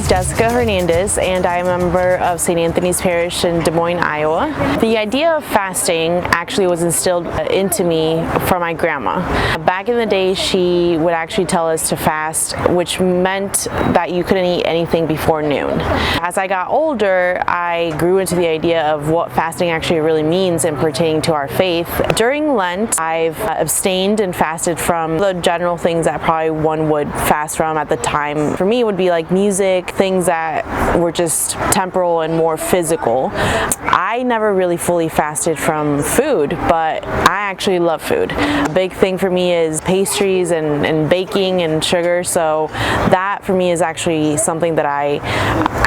is Jessica Hernandez, and I am a member of St. Anthony's Parish in Des Moines, Iowa. The idea of fasting actually was instilled into me from my grandma. Back in the day, she would actually tell us to fast, which meant that you couldn't eat anything before noon. As I got older, I grew into the idea of what fasting actually really means and pertaining to our faith. During Lent, I've abstained and fasted from the general things that probably one would fast from at the time. For me, it would be like music, things that were just temporal and more physical. I never really fully fasted from food, but I actually love food. A big thing for me is pastries and baking and sugar, so that for me is actually something that I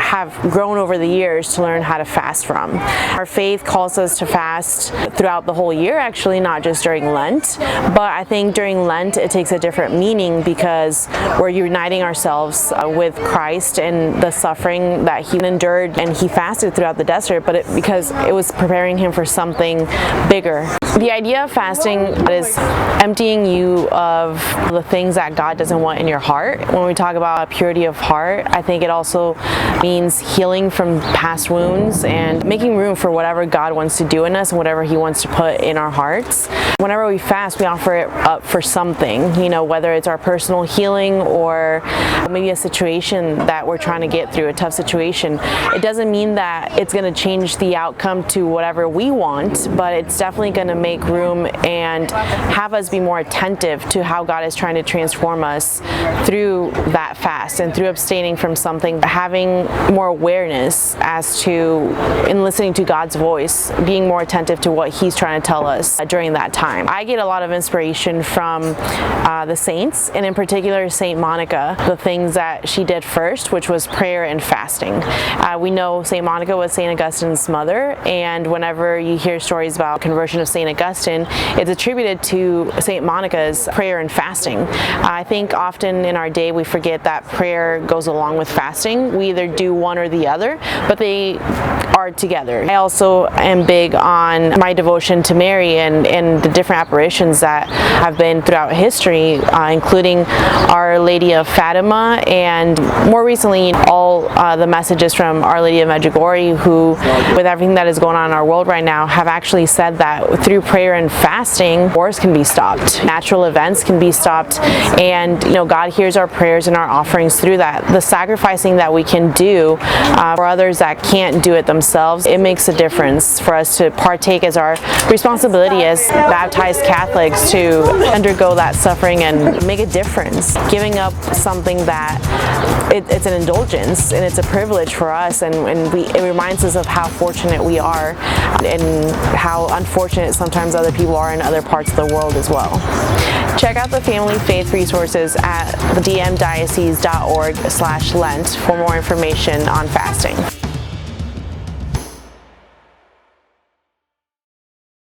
have grown over the years to learn how to fast from. Our faith calls us to fast throughout the whole year, actually, not just during Lent, but I think during Lent it takes a different meaning because we're uniting ourselves with Christ and the suffering that he endured, and he fasted throughout the desert, but because it was preparing him for something bigger. The idea of fasting is emptying you of the things that God doesn't want in your heart. When we talk about purity of heart, I think it also means healing from past wounds and making room for whatever God wants to do in us and whatever he wants to put in our hearts. Whenever we fast, we offer it up for something, whether it's our personal healing or maybe a situation that we're trying to get through, a tough situation. It doesn't mean that it's going to change the outcome to whatever we want, but it's definitely going to make room and have us be more attentive to how God is trying to transform us through that fast and through abstaining from something, having more awareness as to, in listening to God's voice, being more attentive to what he's trying to tell us during that time. I get a lot of inspiration from the saints, and in particular Saint Monica, the things that she did first, which was prayer and fasting. We know Saint Monica was Saint Augustine's mother, and whenever you hear stories about conversion of Saint Augustine, it's attributed to Saint Monica's prayer and fasting. I think often in our day we forget that prayer goes along with fasting. We either do one or the other, but they are together. I also am big on my devotion to Mary and the different apparitions that have been throughout history, including Our Lady of Fatima, and more recently all the messages from Our Lady of Medjugorje, who, with everything that is going on in our world right now, have actually said that through prayer and fasting, wars can be stopped, natural events can be stopped, and God hears our prayers and our offerings through that. The sacrificing that we can do for others that can't do it themselves, it makes a difference for us to partake as our responsibility as baptized Catholics to undergo that suffering and make a difference. Giving up something that it's an indulgence and it's a privilege for us, and it reminds us of how fortunate we are and how unfortunate sometimes other people are in other parts of the world as well. Check out the family faith resources at thedmdiocese.org/Lent for more information on fasting.